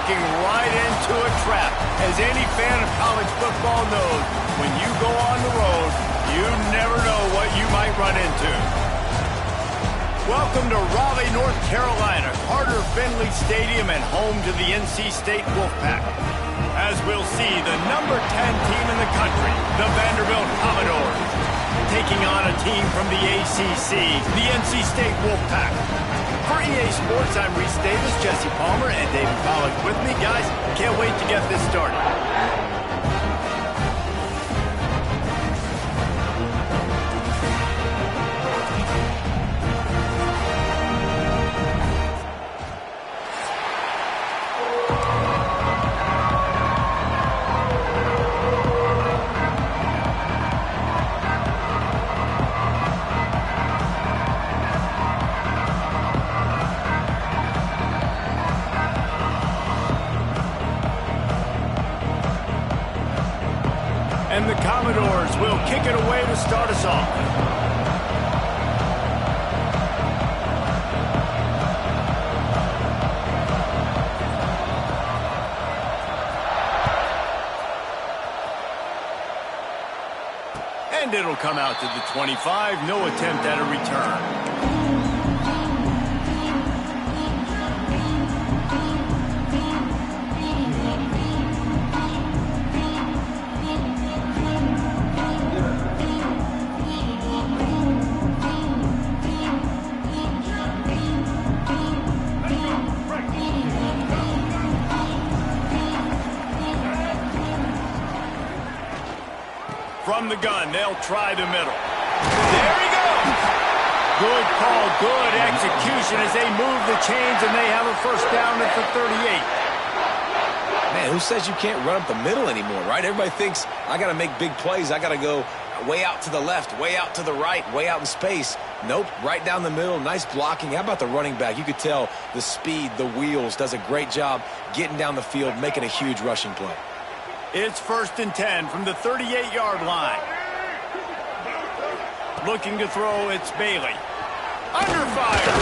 walking right into a trap. As any fan of college football knows, when you go on the road, you never know what you might run into. Welcome to Raleigh, North Carolina, Carter Finley Stadium, and home to the NC State Wolfpack. As we'll see, the number 10 team in the country, the Vanderbilt Commodores, taking on a team from the ACC, the NC State Wolfpack. For EA Sports, I'm Reese Davis, Jesse Palmer, and David Pollack with me. Guys, can't wait to get this started. And the Commodores will kick it away to start us off. And it'll come out to the 25. No attempt at a return. From the gun, they'll try the middle. There he goes! Good call, good execution as they move the chains, and they have a first down at the 38. Man, who says you can't run up the middle anymore, right? Everybody thinks, I got to make big plays. I got to go way out to the left, way out to the right, way out in space. Nope, right down the middle, nice blocking. How about the running back? You could tell the speed, the wheels, does a great job getting down the field, making a huge rushing play. It's 1st and 10 from the 38-yard line. Looking to throw, it's Bailey. Under fire.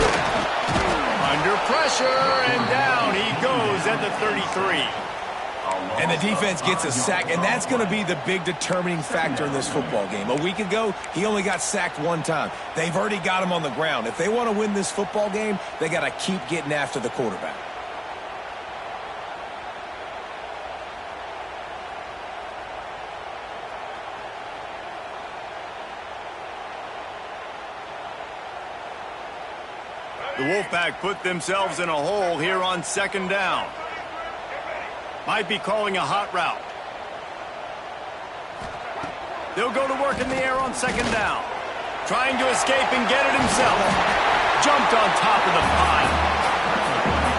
Under pressure, and down he goes at the 33. And the defense gets a sack, and that's going to be the big determining factor in this football game. A week ago, he only got sacked one time. They've already got him on the ground. If they want to win this football game, they got to keep getting after the quarterback. The Wolfpack put themselves in a hole here on 2nd down. Might be calling a hot route. They'll go to work in the air on 2nd down. Trying to escape and get it himself. Jumped on top of the pile.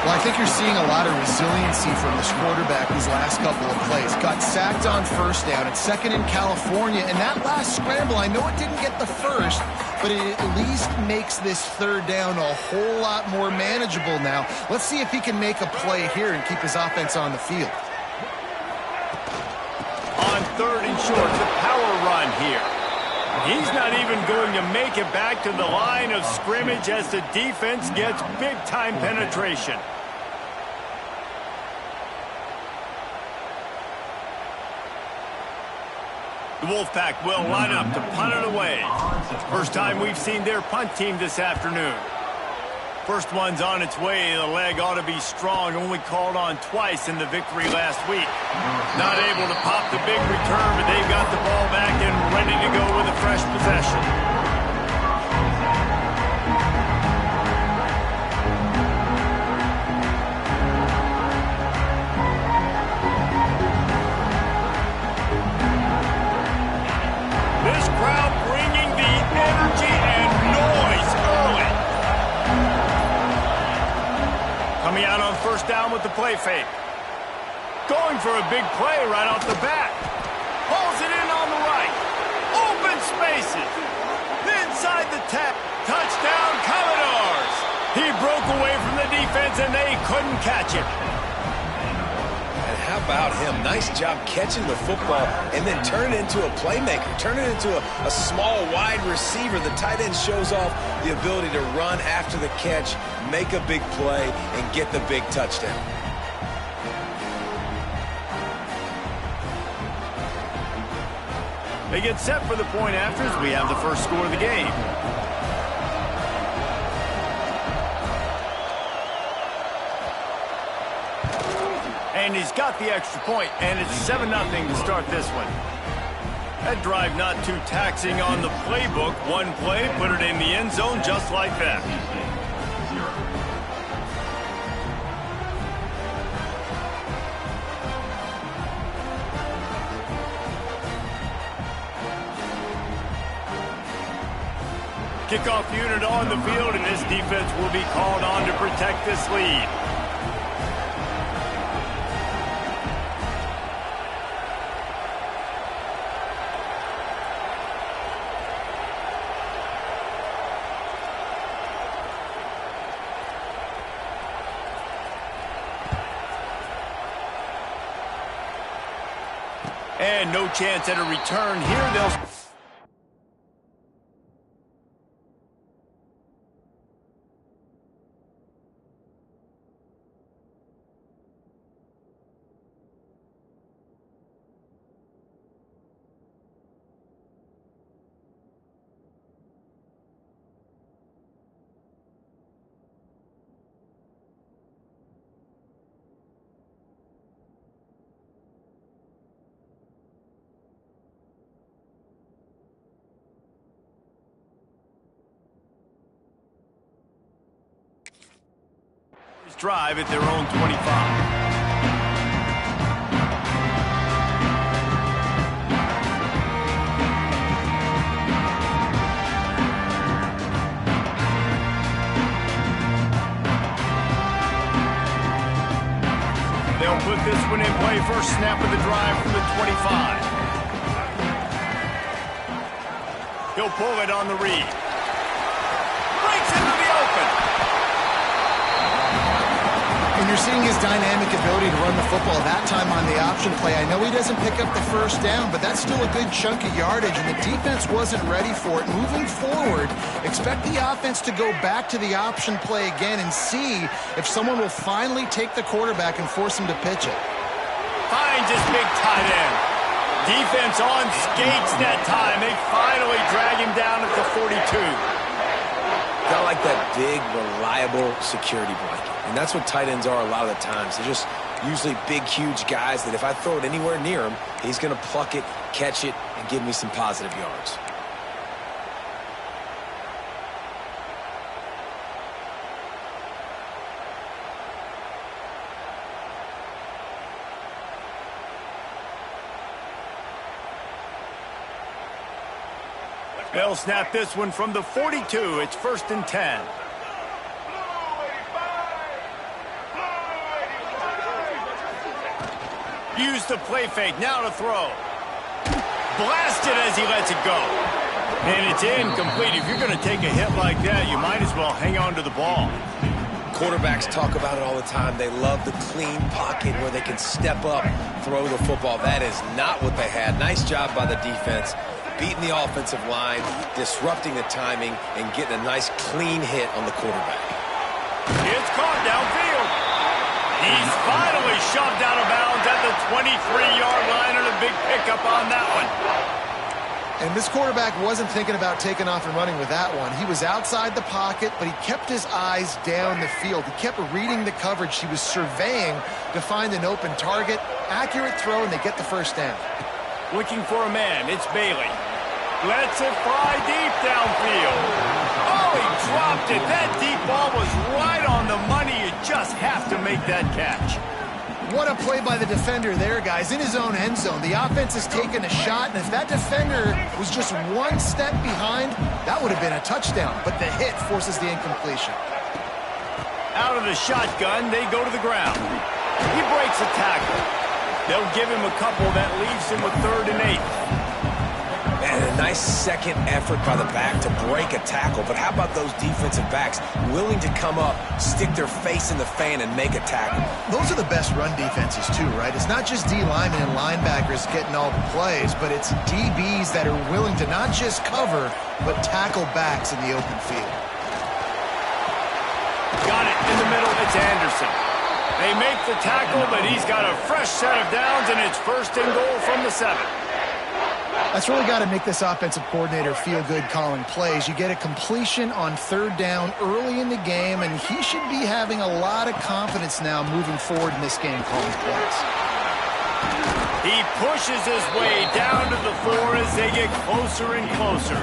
Well, I think you're seeing a lot of resiliency from this quarterback these last couple of plays. Got sacked on 1st down. It's 2nd in California. And that last scramble, I know it didn't get the first, but it at least makes this 3rd down a whole lot more manageable now. Let's see if he can make a play here and keep his offense on the field. On 3rd and short, the power run here. He's not even going to make it back to the line of scrimmage as the defense gets big-time penetration. The Wolfpack will line up to punt it away. First time we've seen their punt team this afternoon. First one's on its way. The leg ought to be strong. Only called on twice in the victory last week. Not able to pop the big return, but they've got the ball back and ready to go with a fresh possession. First down with the play fake. Going for a big play right off the bat. Pulls it in on the right. Open spaces. Inside the 10. Touchdown, Commodores. He broke away from the defense and they couldn't catch it. And how about him? Nice job catching the football and then turn it into a playmaker. Turn it into a small, wide receiver. The tight end shows off the ability to run after the catch, make a big play, and get the big touchdown. They get set for the point after as we have the first score of the game. And he's got the extra point, and it's 7-0 to start this one. That drive not too taxing on the playbook. One play, put it in the end zone just like that. Kickoff unit on the field, and this defense will be called on to protect this lead. And no chance at a return here. They'll... drive at their own 25. They'll put this one in play. First snap of the drive from the 25. He'll pull it on the read. Breaks into the open. And you're seeing his dynamic ability to run the football that time on the option play. I know he doesn't pick up the first down, but that's still a good chunk of yardage, and the defense wasn't ready for it. Moving forward, expect the offense to go back to the option play again and see if someone will finally take the quarterback and force him to pitch it. Finds his big tight end. Defense on skates that time. They finally drag him down at the 42. Got like that big, reliable security blanket. And that's what tight ends are a lot of the times. They're just usually big, huge guys that if I throw it anywhere near him, he's going to pluck it, catch it, and give me some positive yards. They'll snap this one from the 42. It's 1st and 10. Use the play fake, now to throw. Blasted as he lets it go. And it's incomplete. If you're going to take a hit like that, you might as well hang on to the ball. Quarterbacks talk about it all the time. They love the clean pocket where they can step up, throw the football. That is not what they had. Nice job by the defense, beating the offensive line, disrupting the timing, and getting a nice clean hit on the quarterback. It's caught downfield. He's finally shoved out of bounds at the 23-yard line, and a big pickup on that one. And this quarterback wasn't thinking about taking off and running with that one. He was outside the pocket, but he kept his eyes down the field. He kept reading the coverage. He was surveying to find an open target. Accurate throw, and they get the first down. Looking for a man. It's Bailey. Lets it fly deep downfield. Oh, he dropped it. That deep ball was right on the money. You just have to make that catch. What a play by the defender there, guys. In his own end zone, the offense has taken a shot, and if that defender was just one step behind, that would have been a touchdown. But the hit forces the incompletion. Out of the shotgun, they go to the ground. He breaks a tackle. They'll give him a couple. That leaves him with 3rd and 8. And a nice second effort by the back to break a tackle. But how about those defensive backs willing to come up, stick their face in the fan, and make a tackle? Those are the best run defenses, too, right? It's not just D linemen and linebackers getting all the plays, but it's DBs that are willing to not just cover, but tackle backs in the open field. Got it in the middle. It's Anderson. They make the tackle, but he's got a fresh set of downs, and it's 1st and goal from the 7. That's really got to make this offensive coordinator feel good calling plays. You get a completion on third down early in the game, and he should be having a lot of confidence now moving forward in this game calling plays. He pushes his way down to the floor as they get closer and closer.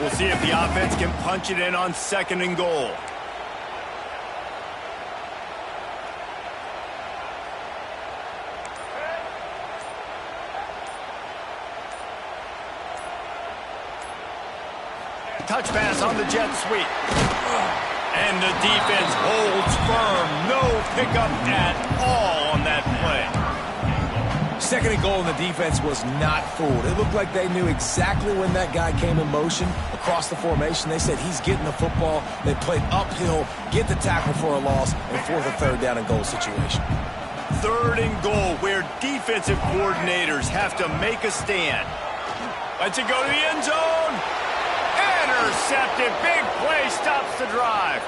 We'll see if the offense can punch it in on 2nd and goal. Touch pass on the jet sweep. And the defense holds firm. No pickup at all on that play. 2nd and goal, and the defense was not fooled. It looked like they knew exactly when that guy came in motion across the formation. They said he's getting the football. They played uphill, get the tackle for a loss, and 4th and 3rd down and goal situation. 3rd and goal, where defensive coordinators have to make a stand. Let's it go to the end zone. Intercepted. Big play stops the drive.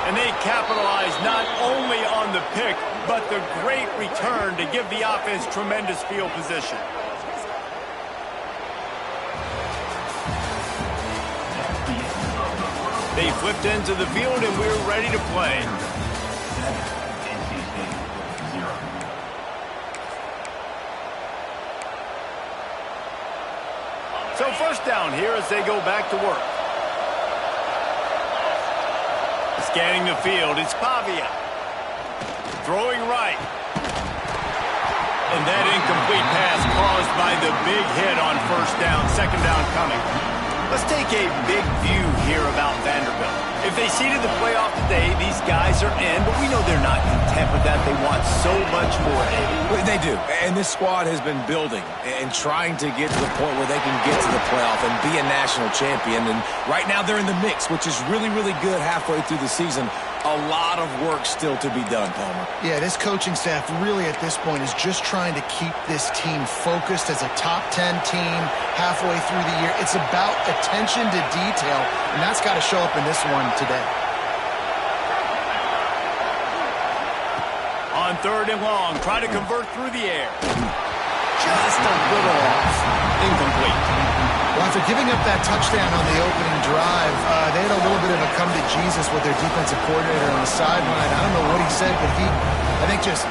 And they capitalize not only on the pick, but the great return to give the offense tremendous field position. They flipped into the field, and we're ready to play. So 1st down here as they go back to work. Scanning the field, it's Pavia. Throwing right. And that incomplete pass caused by the big hit on 1st down, 2nd down coming. Let's take a big view here about Vanderbilt. If they seeded the playoff today, these guys are in, but we know they're not content with that. They want so much more. Well, they do, and this squad has been building and trying to get to the point where they can get to the playoff and be a national champion. And right now they're in the mix, which is really, really good halfway through the season. A lot of work still to be done, Palmer. Yeah, this coaching staff really at this point is just trying to keep this team focused as a top 10 team halfway through the year. It's about attention to detail, and that's got to show up in this one today. On 3rd and long, try to convert through the air. Just a little off. Incomplete. Well, after giving up that touchdown on the opening drive, they had a little bit of a come to Jesus with their defensive coordinator on the sideline. I don't know what he said, but he, I think, just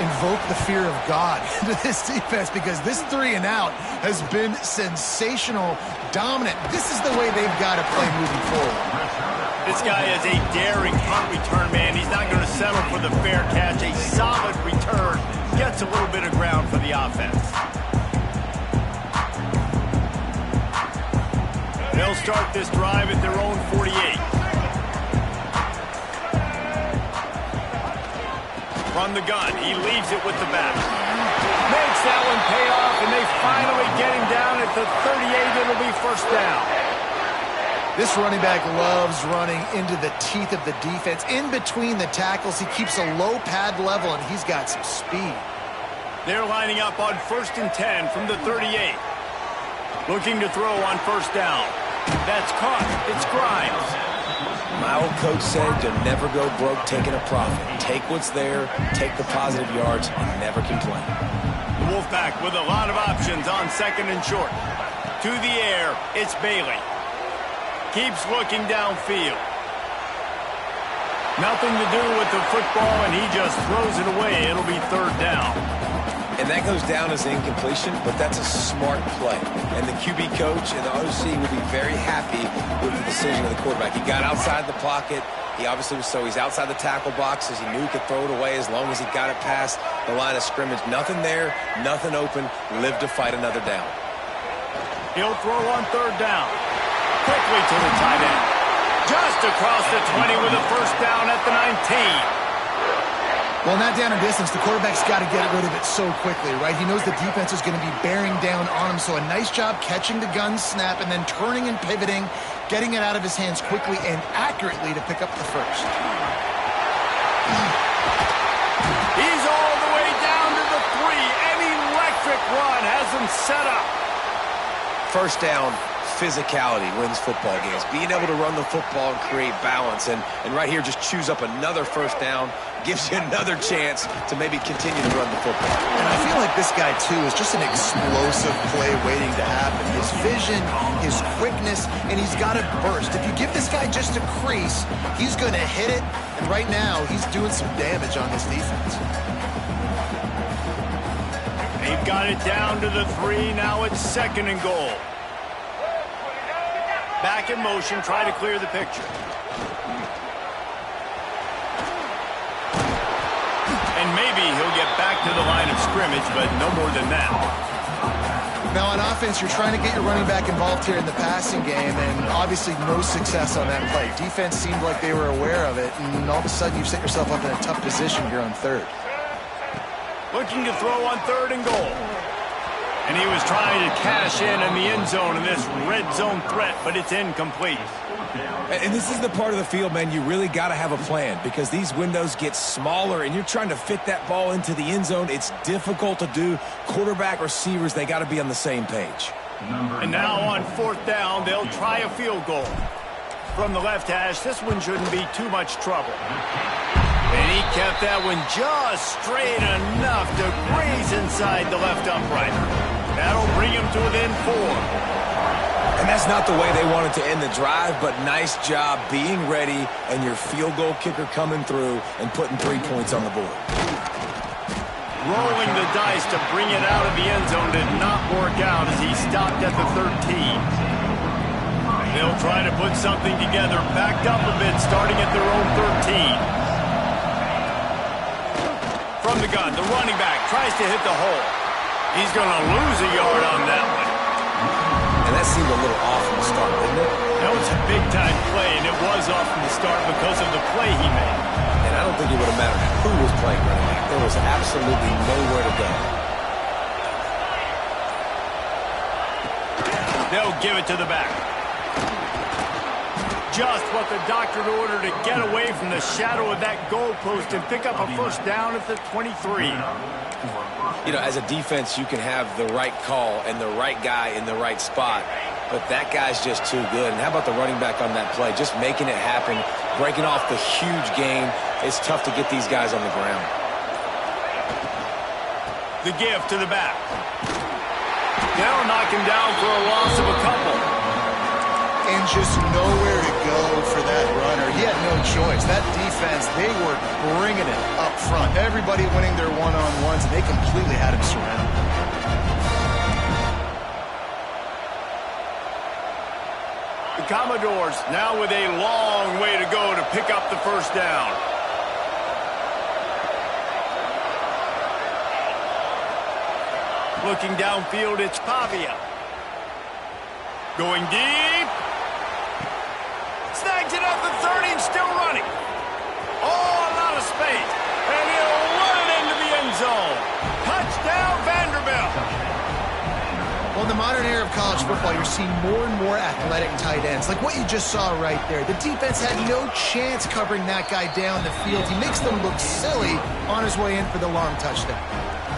invoked the fear of God into this defense, because this 3 and out has been sensational, dominant. This is the way they've got to play moving forward. This guy is a daring punt return man. He's not going to settle for the fair catch. A solid return. Gets a little bit of ground for the offense. They'll start this drive at their own 48. From the gun, he leaves it with the back. Makes that one pay off, and they finally get him down at the 38. It'll be 1st down. This running back loves running into the teeth of the defense. In between the tackles, he keeps a low pad level, and he's got some speed. They're lining up on 1st and 10 from the 38. Looking to throw on 1st down. That's caught. It's Grimes. My old coach said you'll never go broke taking a profit. Take what's there, take the positive yards, and never complain. The Wolfpack with a lot of options on 2nd and short. To the air, it's Bailey. Keeps looking downfield. Nothing to do with the football, and he just throws it away. It'll be 3rd down. And that goes down as an incompletion, but that's a smart play. And the QB coach and the OC will be very happy with the decision of the quarterback. He got outside the pocket. He obviously was he's outside the tackle boxes. He knew he could throw it away as long as he got it past the line of scrimmage. Nothing there, nothing open. Live to fight another down. He'll throw on 3rd down. Quickly to the tight end. Just across the 20 with a 1st down at the 19. Well, not down in distance, the quarterback's got to get rid of it so quickly, right? He knows the defense is going to be bearing down on him, so a nice job catching the gun snap and then turning and pivoting, getting it out of his hands quickly and accurately to pick up the 1st. He's all the way down to the 3. An electric run has him set up. 1st down, physicality wins football games. Being able to run the football and create balance. And right here, just choose up another first down, gives you another chance to maybe continue to run the football. And I feel like this guy, too, is just an explosive play waiting to happen. His vision, his quickness, and he's got to burst. If you give this guy just a crease, he's going to hit it. And right now, he's doing some damage on this defense. They've got it down to the 3. Now it's 2nd and goal. Back in motion, try to clear the picture. And maybe he'll get back to the line of scrimmage, but no more than that. Now on offense, you're trying to get your running back involved here in the passing game, and obviously no success on that play. Defense seemed like they were aware of it, and all of a sudden you've set yourself up in a tough position here on 3rd. Looking to throw on 3rd and goal. And he was trying to cash in the end zone in this red zone threat, but it's incomplete. And this is the part of the field, man, you really got to have a plan because these windows get smaller and you're trying to fit that ball into the end zone. It's difficult to do. Quarterback, receivers, they got to be on the same page. And now on 4th down, they'll try a field goal. From the left hash, this one shouldn't be too much trouble. And he kept that one just straight enough to graze inside the left upright. That'll bring him to within 4. And that's not the way they wanted to end the drive, but nice job being ready and your field goal kicker coming through and putting 3 points on the board. Rolling the dice to bring it out of the end zone did not work out as he stopped at the 13. They'll try to put something together, backed up a bit, starting at their own 13. From the gun, the running back tries to hit the hole. He's going to lose a yard on that one. And that seemed a little off from the start, didn't it? That was a big-time play, and it was off from the start because of the play he made. And I don't think it would have mattered who was playing running back. There was absolutely nowhere to go. They'll give it to the back. Just what the doctor ordered to get away from the shadow of that goalpost and pick up a first down at the 23. You know, as a defense, you can have the right call and the right guy in the right spot, but that guy's just too good. And how about the running back on that play? Just making it happen, breaking off the huge gain. It's tough to get these guys on the ground. The give to the back. They'll knock him down for a loss of a couple. And just nowhere to go for that runner. He had no choice. That defense, they were bringing it up front. Everybody winning their one-on-ones, and they completely had him surrounded. The Commodores now with a long way to go to pick up the first down. Looking downfield, it's Pavia. Going deep. Snags it up the 30 and still running. Oh, a lot of space. And he'll run it into the end zone. Touchdown, Vanderbilt. Well, in the modern era of college football, you're seeing more and more athletic tight ends, like what you just saw right there. The defense had no chance covering that guy down the field. He makes them look silly on his way in for the long touchdown.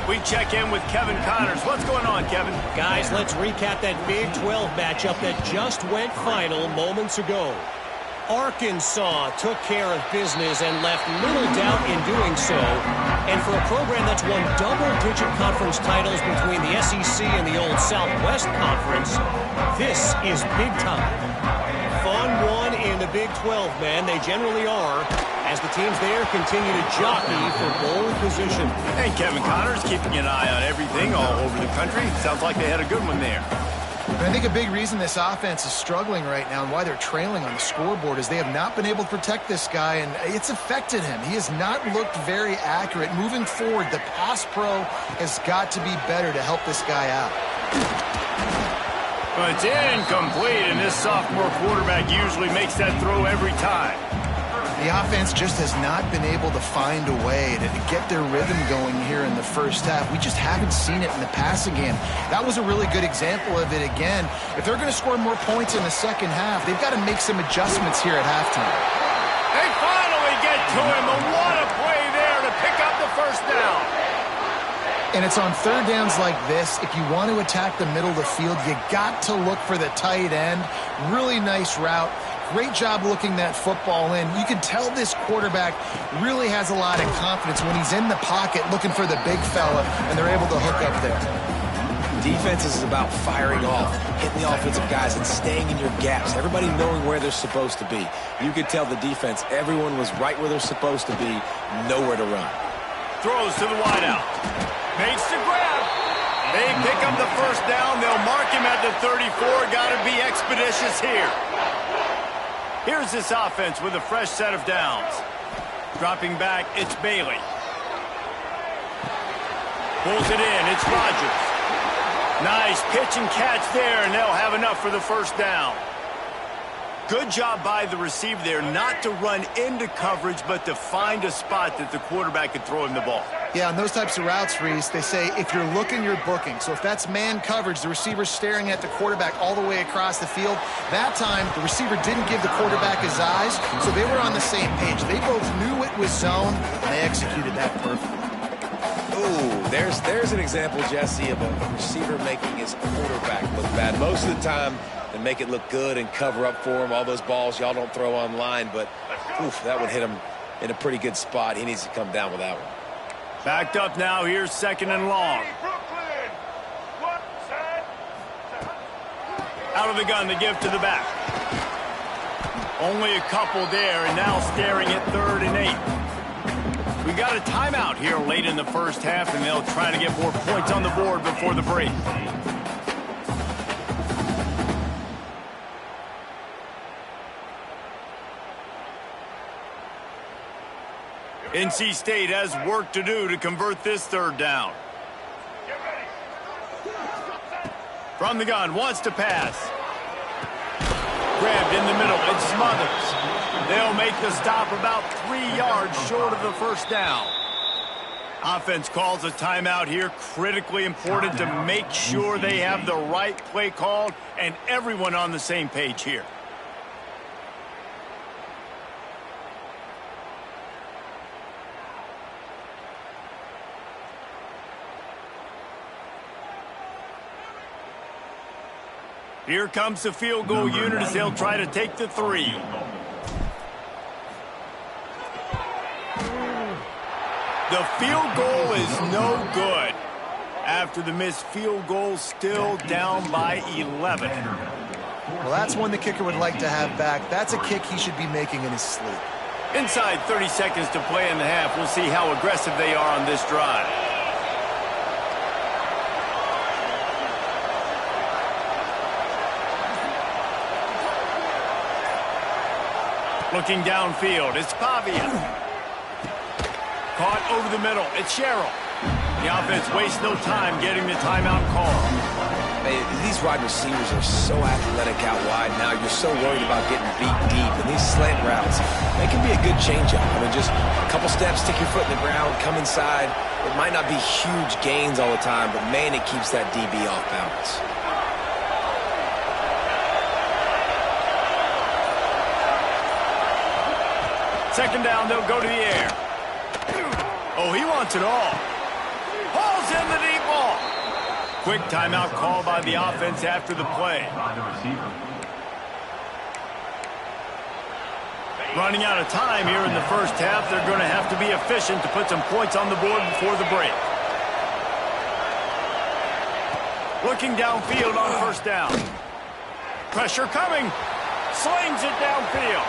We check in with Kevin Connors. What's going on, Kevin? Guys, let's recap that Big 12 matchup that just went final moments ago. Arkansas took care of business and left little doubt in doing so. And for a program that's won double-digit conference titles between the SEC and the old Southwest Conference, this is big time. Fun one in the Big 12, man. They generally are, as the teams there continue to jockey for bowl position. Hey, Kevin Connors, keeping an eye on everything all over the country. Sounds like they had a good one there. And I think a big reason this offense is struggling right now and why they're trailing on the scoreboard is they have not been able to protect this guy, and it's affected him. He has not looked very accurate. Moving forward, the pass pro has got to be better to help this guy out. Well, it's incomplete, and this sophomore quarterback usually makes that throw every time. The offense just has not been able to find a way to get their rhythm going here in the first half. We just haven't seen it in the passing game. That was a really good example of it again. If they're going to score more points in the second half, they've got to make some adjustments here at halftime. They finally get to him, and what a play there to pick up the first down. And it's on third downs like this. If you want to attack the middle of the field, you got to look for the tight end. Really nice route. Great job looking that football in. You can tell this quarterback really has a lot of confidence when he's in the pocket looking for the big fella, and they're able to hook up there. Defense is about firing off, hitting the offensive guys, and staying in your gaps. Everybody knowing where they're supposed to be. You could tell the defense, everyone was right where they're supposed to be, nowhere to run. Throws to the wideout. Makes the grab. They pick up the first down. They'll mark him at the 34. Got to be expeditious here. Here's this offense with a fresh set of downs. Dropping back, it's Bailey. Pulls it in, it's Rodgers. Nice pitch and catch there, and they'll have enough for the first down. Good job by the receiver there not to run into coverage, but to find a spot that the quarterback could throw him the ball. Yeah, on those types of routes, Reese, they say if you're looking, you're booking. So if that's man coverage, the receiver's staring at the quarterback all the way across the field. That time, the receiver didn't give the quarterback his eyes, so they were on the same page. They both knew it was zone, and they executed that perfectly. Ooh, there's an example, Jesse, of a receiver making his quarterback look bad. Most of the time, they make it look good and cover up for him. All those balls y'all don't throw online, but oof, that would hit him in a pretty good spot. He needs to come down with that one. Backed up now, here's second and long. Out of the gun, the give to the back. Only a couple there, and now staring at 3rd and 8. We got a timeout here late in the first half, and they'll try to get more points on the board before the break. NC State has work to do to convert this 3rd down. From the gun, wants to pass. Grabbed in the middle, and Smothers. They'll make the stop about 3 yards short of the first down. Offense calls a timeout here. Critically important to make sure they have the right play called and everyone on the same page here. Here comes the field goal unit as they'll try to take the 3. The field goal is no good. After the missed field goal, still down by 11. Well, that's one the kicker would like to have back. That's a kick he should be making in his sleep. Inside 30 seconds to play in the half. We'll see how aggressive they are on this drive. Looking downfield, it's Pavia. Caught over the middle, it's Sherrill. The offense wastes no time getting the timeout call. Hey, these wide receivers are so athletic out wide now. You're so worried about getting beat deep. And these slant routes, they can be a good change-up. I mean, just a couple steps, stick your foot in the ground, come inside. It might not be huge gains all the time, but, man, it keeps that DB off balance. Second down, they'll go to the air. Oh, he wants it all. Hauls in the deep ball. Quick timeout call by the offense after the play. Running out of time here in the first half. They're going to have to be efficient to put some points on the board before the break. Looking downfield on first down. Pressure coming. Slings it downfield.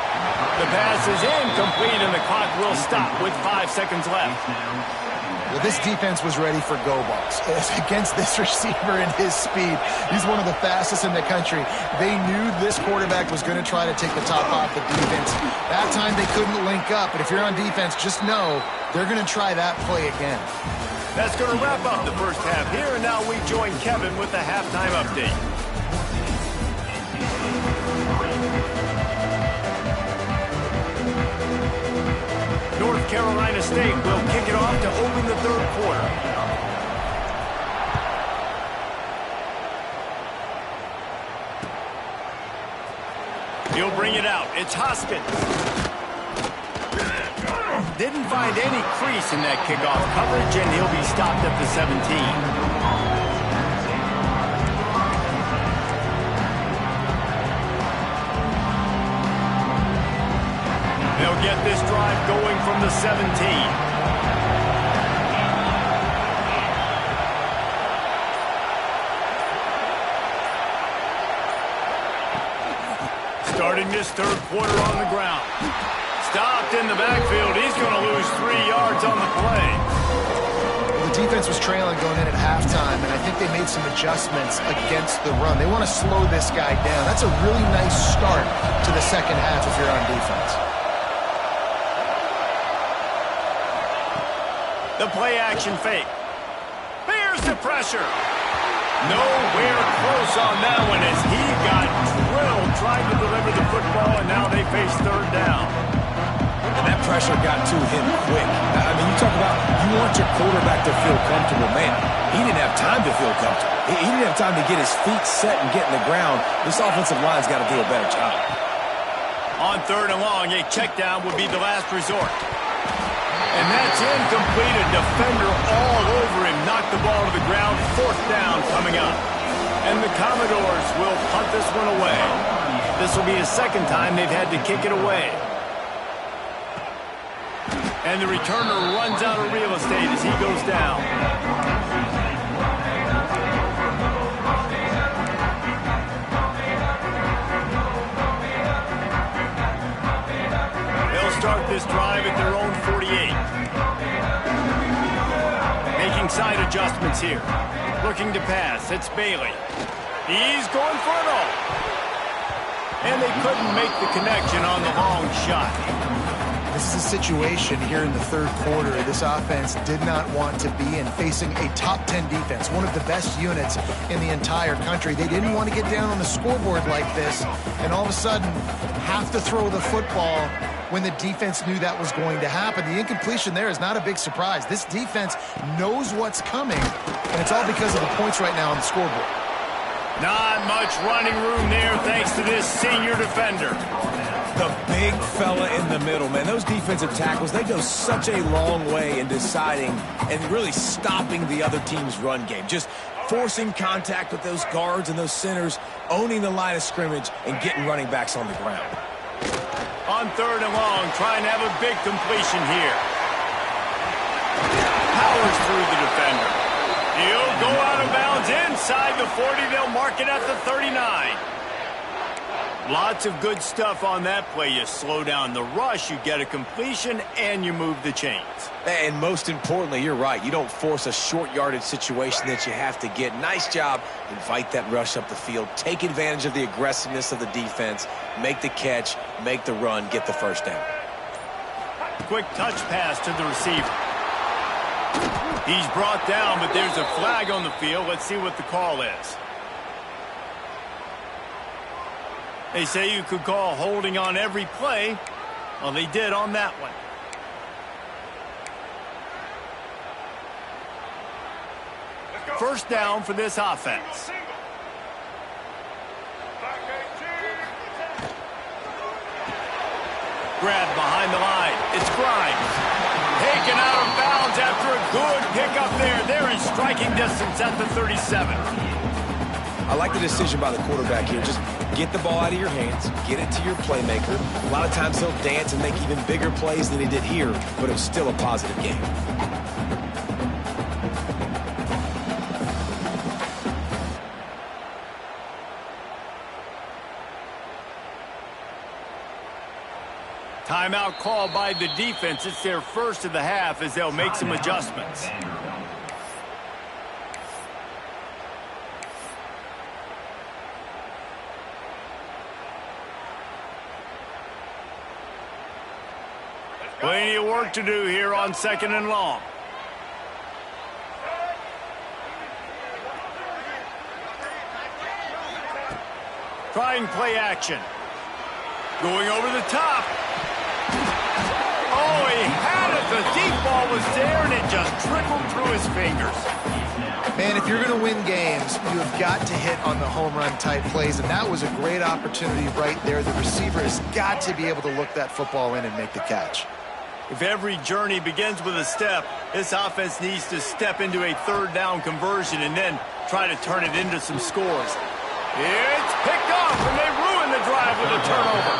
The pass is incomplete, and the clock will stop with 5 seconds left. Well, this defense was ready for go balls. Against this receiver and his speed, he's one of the fastest in the country. They knew this quarterback was going to try to take the top off the defense. That time they couldn't link up, but if you're on defense, just know they're going to try that play again. That's going to wrap up the first half here, and now we join Kevin with the halftime update. North Carolina State will kick it off to open the 3rd quarter. He'll bring it out. It's Hoskins. didn't find any crease in that kickoff coverage, and he'll be stopped at the 17. They'll get this drive going from the 17. Starting this third quarter on the ground. Stopped in the backfield. He's going to lose 3 yards on the play. Well, the defense was trailing going in at halftime, and I think they made some adjustments against the run. They want to slow this guy down. That's a really nice start to the second half if you're on defense. The play action fake. Bears the pressure. Nowhere close on that one as he got drilled trying to deliver the football, and now they face third down. And that pressure got to him quick. I mean, you talk about you want your quarterback to feel comfortable. Man, he didn't have time to feel comfortable. He didn't have time to get his feet set and get in the ground. This offensive line's got to do a better job. On third and long, a check down would be the last resort. And that's incomplete. A defender all over him. Knocked the ball to the ground. Fourth down coming up. And the Commodores will punt this one away. This will be the second time they've had to kick it away. And the returner runs out of real estate as he goes down. They'll start this drive at their own 48. Making side adjustments here. Looking to pass. It's Bailey. He's going for it all. And they couldn't make the connection on the long shot. This is a situation here in the third quarter this offense did not want to be in, facing a top 10 defense, one of the best units in the entire country. They didn't want to get down on the scoreboard like this and all of a sudden have to throw the football when the defense knew that was going to happen. The incompletion there is not a big surprise. This defense knows what's coming, and it's all because of the points right now on the scoreboard. Not much running room there thanks to this senior defender. The big fella in the middle, man. Those defensive tackles, they go such a long way in deciding and really stopping the other team's run game. Just forcing contact with those guards and those centers, owning the line of scrimmage, and getting running backs on the ground. On third and long, trying to have a big completion here. Powers through the defender. He'll go out of bounds inside the 40. They'll mark it at the 39. Lots of good stuff on that play. You slow down the rush, you get a completion, and you move the chains. And most importantly, you're right. You don't force a short yardage situation that you have to get. Nice job. Invite that rush up the field. Take advantage of the aggressiveness of the defense. Make the catch. Make the run. Get the first down. Quick touch pass to the receiver. He's brought down, but there's a flag on the field. Let's see what the call is. They say you could call holding on every play. Well, they did on that one. First down for this offense. Grab behind the line. It's Grimes. Taken out of bounds after a good pickup there. They're in striking distance at the 37. I like the decision by the quarterback here. Just get the ball out of your hands, get it to your playmaker. A lot of times he'll dance and make even bigger plays than he did here, but it was still a positive game. Timeout called by the defense. It's their first of the half as they'll make some adjustments. Plenty of work to do here on second and long. Trying play action. Going over the top. Oh, he had it. The deep ball was there, and it just trickled through his fingers. Man, if you're going to win games, you have got to hit on the home run type plays, and that was a great opportunity right there. The receiver has got to be able to look that football in and make the catch. If every journey begins with a step, this offense needs to step into a third down conversion and then try to turn it into some scores. It's picked off, and they ruin the drive with a turnover.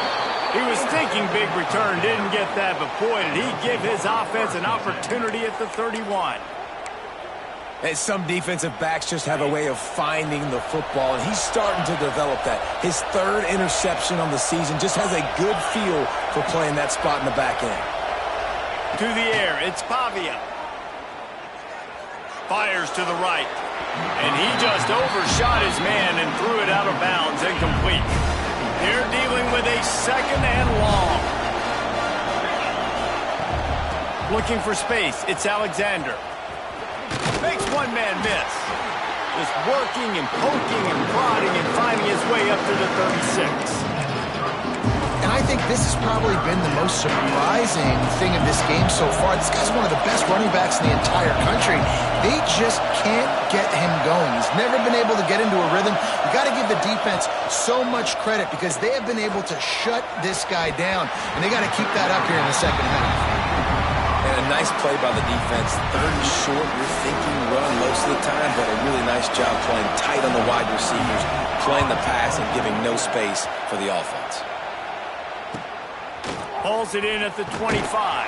He was thinking big return, didn't get that, but boy, did he give his offense an opportunity at the 31. And some defensive backs just have a way of finding the football, and he's starting to develop that. His third interception on the season just has a good feel for playing that spot in the back end. To the air, it's Pavia. Fires to the right. And he just overshot his man and threw it out of bounds, incomplete. They're dealing with a second and long. Looking for space, it's Alexander. Makes one man miss. Just working and poking and prodding and finding his way up to the 36. And I think this has probably been the most surprising thing of this game so far. This guy's one of the best running backs in the entire country. They just can't get him going. He's never been able to get into a rhythm. You got to give the defense so much credit because they have been able to shut this guy down, and they got to keep that up here in the second half. And a nice play by the defense. Third and short, you're thinking run most of the time, but a really nice job playing tight on the wide receivers, playing the pass and giving no space for the offense. Hauls it in at the 25.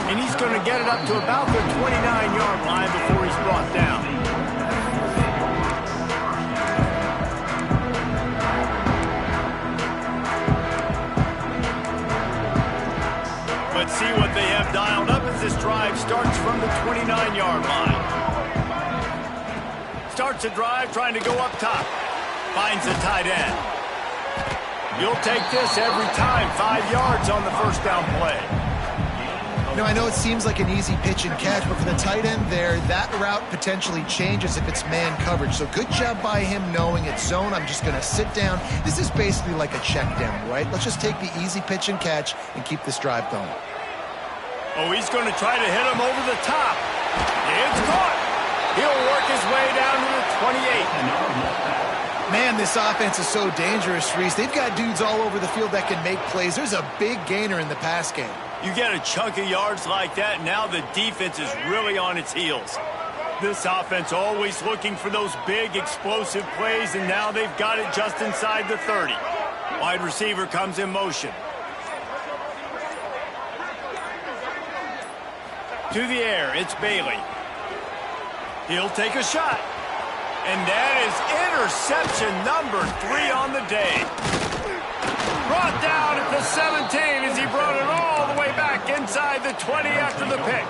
And he's going to get it up to about the 29-yard line before he's brought down. Let's see what they have dialed up as this drive starts from the 29-yard line. Starts a drive trying to go up top. Finds the tight end. You'll take this every time. 5 yards on the first down play. You know, I know it seems like an easy pitch and catch, but for the tight end there, that route potentially changes if it's man coverage. So good job by him knowing it's zone. I'm just going to sit down. This is basically like a check down, right? Let's just take the easy pitch and catch and keep this drive going. Oh, he's going to try to hit him over the top. It's caught. He'll work his way down to the 28. Man, this offense is so dangerous, Reese. They've got dudes all over the field that can make plays. There's a big gainer in the pass game. You get a chunk of yards like that, now the defense is really on its heels. This offense always looking for those big, explosive plays, and now they've got it just inside the 30. Wide receiver comes in motion. To the air, it's Bailey. He'll take a shot. And that is interception number 3 on the day. Brought down at the 17 as he brought it all the way back inside the 20 after the pick.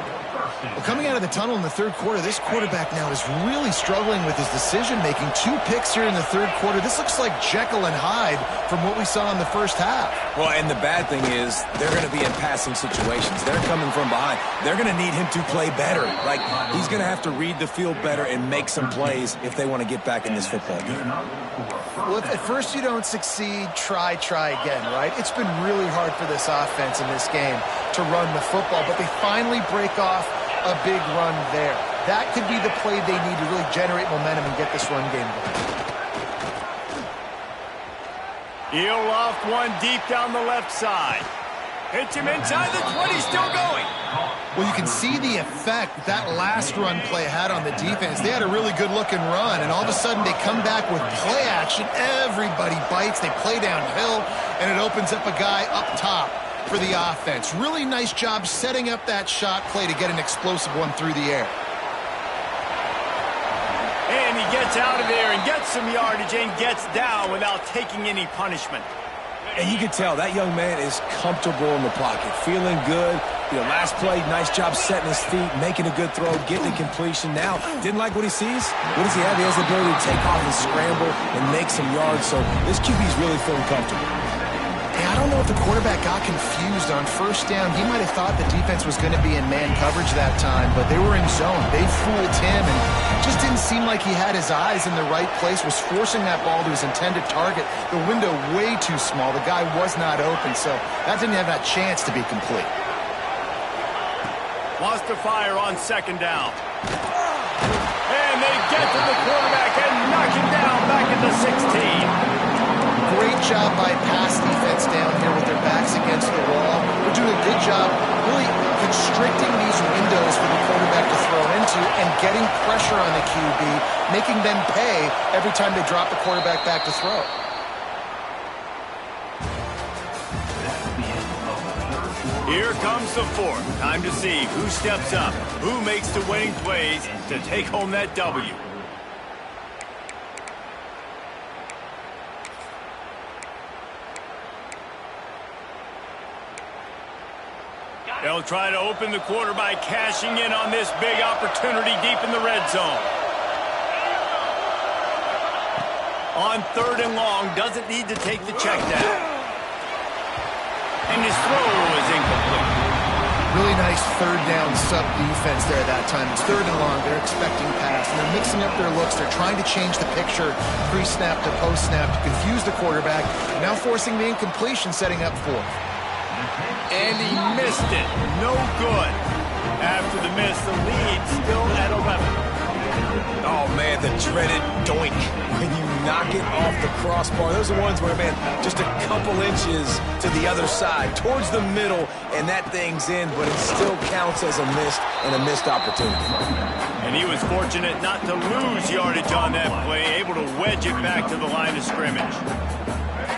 Well, coming out of the tunnel in the third quarter, this quarterback now is really struggling with his decision-making. 2 picks here in the third quarter. This looks like Jekyll and Hyde from what we saw in the first half. Well, and the bad thing is they're going to be in passing situations. They're coming from behind. They're going to need him to play better. Like, he's going to have to read the field better and make some plays if they want to get back in this football game. Well, if at first you don't succeed, try again, right? It's been really hard for this offense in this game to run the football, but they finally break off a big run there. That could be the play they need to really generate momentum and get this run game going. He'll loft one deep down the left side. Hits him inside the 20, still going. Well, you can see the effect that last run play had on the defense. They had a really good-looking run, and all of a sudden they come back with play action. Everybody bites. They play downhill, and it opens up a guy up top for the offense. Really nice job setting up that shot play to get an explosive one through the air. And he gets out of there and gets some yardage and gets down without taking any punishment. And you can tell that young man is comfortable in the pocket, feeling good. You know, last play, nice job setting his feet, making a good throw, getting a completion. Now, didn't like what he sees. What does he have? He has the ability to take off and scramble and make some yards. So this QB's really feeling comfortable. Yeah, I don't know if the quarterback got confused on first down. He might have thought the defense was going to be in man coverage that time, but they were in zone. They fooled him, and it just didn't seem like he had his eyes in the right place, was forcing that ball to his intended target. The window way too small. The guy was not open, so that didn't have that chance to be complete. Lost to fire on second down. And they get to the quarterback and knock him down back at the 16. Great job by pass defense down here with their backs against the wall. They're doing a good job really restricting these windows for the quarterback to throw into and getting pressure on the QB, making them pay every time they drop the quarterback back to throw. Here comes the fourth. Time to see who steps up, who makes the winning plays to take home that W. They'll try to open the quarter by cashing in on this big opportunity deep in the red zone. On 3rd and long, doesn't need to take the check down. And his throw is incomplete. Really nice 3rd down sub defense there that time. It's 3rd and long. They're expecting pass, and they're mixing up their looks. They're trying to change the picture pre-snap to post-snap to confuse the quarterback. Now forcing the incompletion, setting up 4th. And he missed it. No good. After the miss, the lead still at 11. Oh, man, the dreaded doink. When you knock it off the crossbar, those are ones where, man, just a couple inches to the other side, towards the middle, and that thing's in, but it still counts as a missed opportunity. And he was fortunate not to lose yardage on that play, able to wedge it back to the line of scrimmage.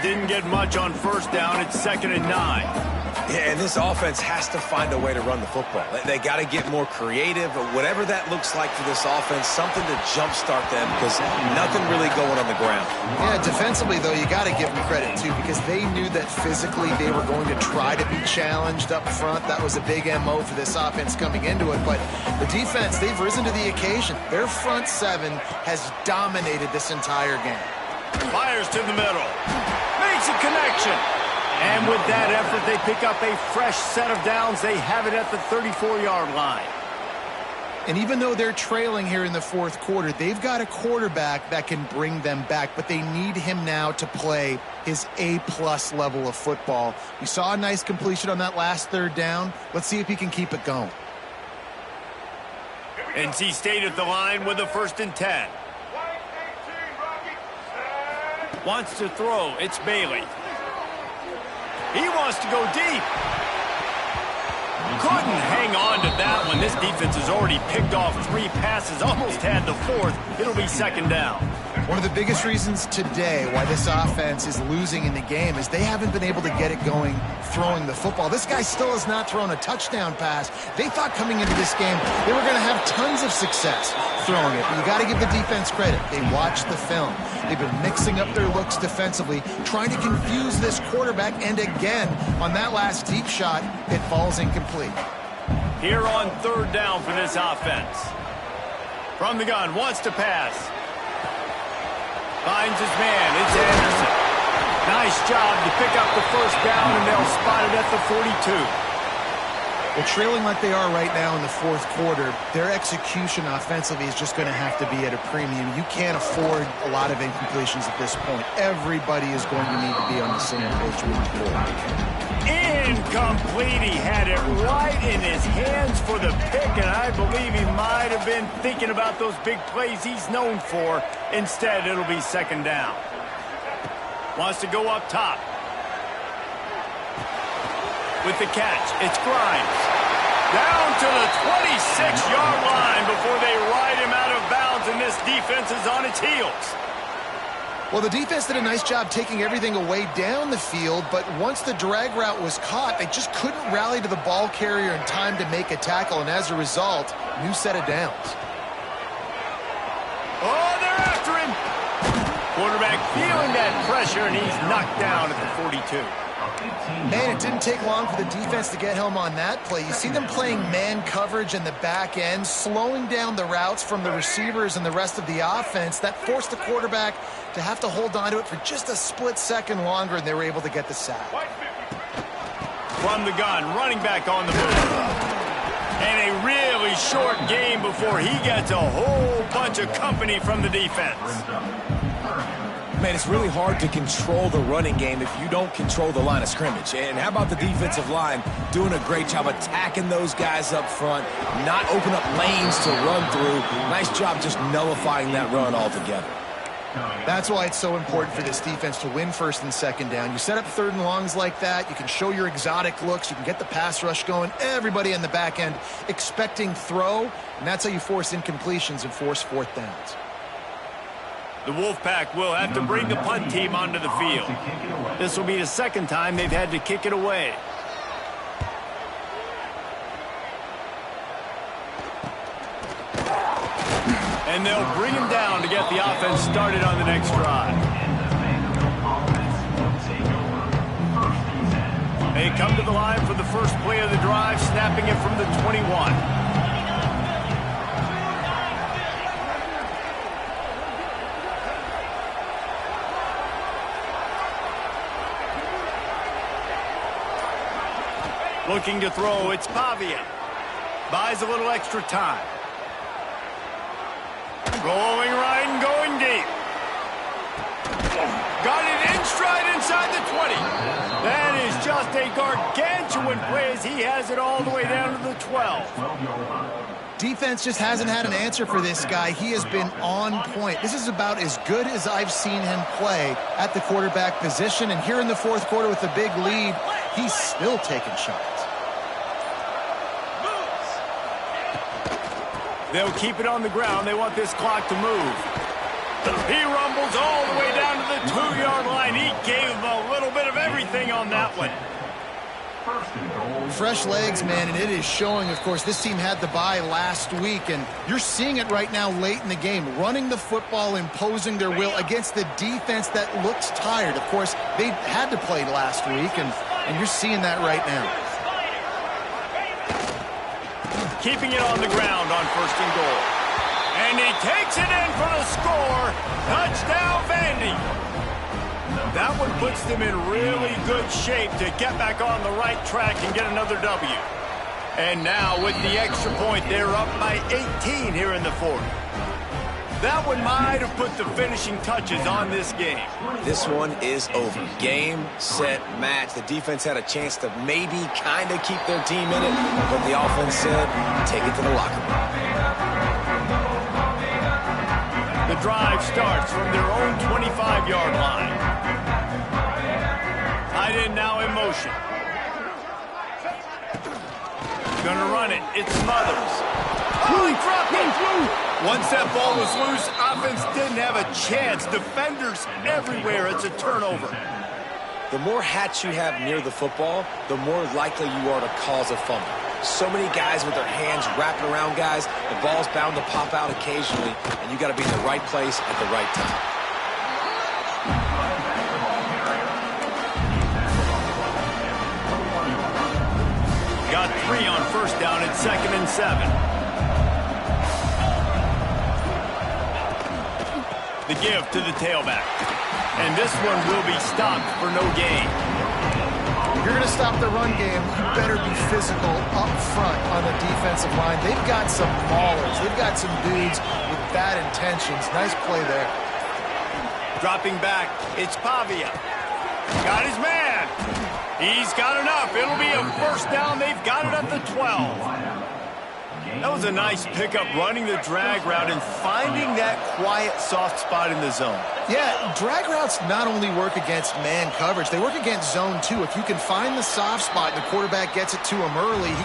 Didn't get much on 1st down. It's 2nd and 9. Yeah, and this offense has to find a way to run the football. They got to get more creative, but whatever that looks like for this offense, something to jumpstart them because nothing really going on the ground. Yeah, defensively, though, you got to give them credit, too, because they knew that physically they were going to try to be challenged up front. That was a big MO for this offense coming into it, but the defense, they've risen to the occasion. Their front 7 has dominated this entire game. Fires to the middle. Makes a connection. And with that effort, they pick up a fresh set of downs. They have it at the 34-yard line. And even though they're trailing here in the 4th quarter, they've got a quarterback that can bring them back, but they need him now to play his A-plus level of football. We saw a nice completion on that last 3rd down. Let's see if he can keep it going. NC State at the line with a 1st and 10. Wants to throw. It's Bailey. He wants to go deep. Couldn't hang on to that one. This defense has already picked off 3 passes, almost had the 4th. It'll be 2nd down. One of the biggest reasons today why this offense is losing in the game is they haven't been able to get it going throwing the football. This guy still has not thrown a touchdown pass. They thought coming into this game they were going to have tons of success throwing it. But you got to give the defense credit. They watched the film. They've been mixing up their looks defensively, trying to confuse this quarterback. And again, on that last deep shot, it falls incomplete. Here on 3rd down for this offense. From the gun, wants to pass. Finds his man. It's Anderson. Nice job to pick up the 1st down, and they'll spot it at the 42. Well, trailing like they are right now in the 4th quarter, their execution offensively is just going to have to be at a premium. You can't afford a lot of incompletions at this point. Everybody is going to need to be on the same page moving forward. Incomplete. He had it right in his hands for the pick, and I believe he might have been thinking about those big plays he's known for. Instead, it'll be 2nd down. Wants to go up top. With the catch, it's Grimes. Down to the 26-yard line before they ride him out of bounds, and this defense is on its heels. Well, the defense did a nice job taking everything away down the field, but once the drag route was caught, they just couldn't rally to the ball carrier in time to make a tackle, and as a result, new set of downs. Oh, they're after him. Quarterback feeling that pressure, and he's knocked down at the 42. Man, it didn't take long for the defense to get home on that play. You see them playing man coverage in the back end, slowing down the routes from the receivers and the rest of the offense. That forced the quarterback to have to hold on to it for just a split second longer, and they were able to get the sack. From the gun, running back on the move. And a really short game before he gets a whole bunch of company from the defense. Man, it's really hard to control the running game if you don't control the line of scrimmage. And how about the defensive line doing a great job attacking those guys up front, not open up lanes to run through. Nice job just nullifying that run altogether. That's why it's so important for this defense to win first and second down. You set up third and longs like that. You can show your exotic looks. You can get the pass rush going. Everybody in the back end expecting throw, and that's how you force incompletions and force fourth downs. The Wolfpack will have to bring the punt team onto the field. This will be the second time they've had to kick it away. And they'll bring him down to get the offense started on the next drive. They come to the line for the first play of the drive, snapping it from the 21. Looking to throw, it's Pavia. Buys a little extra time. Going right and going deep. Got it in stride inside the 20. That is just a gargantuan play as he has it all the way down to the 12. Defense just hasn't had an answer for this guy. He has been on point. This is about as good as I've seen him play at the quarterback position. And here in the fourth quarter with a big lead, he's still taking shots. They'll keep it on the ground. They want this clock to move. He rumbles all the way down to the 2-yard line. He gave him a little bit of everything on that one. Fresh legs, man, and it is showing, of course. This team had the bye last week, and you're seeing it right now late in the game. Running the football, imposing their will against the defense that looks tired. Of course, they had to play last week, and you're seeing that right now. Keeping it on the ground on first and goal. And he takes it in for the score. Touchdown, Vandy. That one puts them in really good shape to get back on the right track and get another W. And now with the extra point, they're up by 18 here in the fourth. That one might have put the finishing touches on this game. This one is over. Game, set, match. The defense had a chance to maybe kind of keep their team in it, but the offense said, take it to the locker room. The drive starts from their own 25-yard line. Tight end now in motion. Gonna run it. It's Smothers. Oh, he dropped it. Once that ball was loose, offense didn't have a chance. Defenders everywhere. It's a turnover. The more hats you have near the football, the more likely you are to cause a fumble. So many guys with their hands wrapping around guys, the ball's bound to pop out occasionally, and you got to be in the right place at the right time. Got 3 on first down at 2nd and 7. The give to the tailback. And this one will be stopped for no gain. If you're going to stop the run game, you better be physical up front on the defensive line. They've got some maulers. They've got some dudes with bad intentions. Nice play there. Dropping back, it's Pavia. Got his man. He's got enough. It'll be a first down. They've got it at the 12. That was a nice pickup, running the drag route and finding that quiet, soft spot in the zone. Yeah, drag routes not only work against man coverage, they work against zone too. If you can find the soft spot and the quarterback gets it to him early, he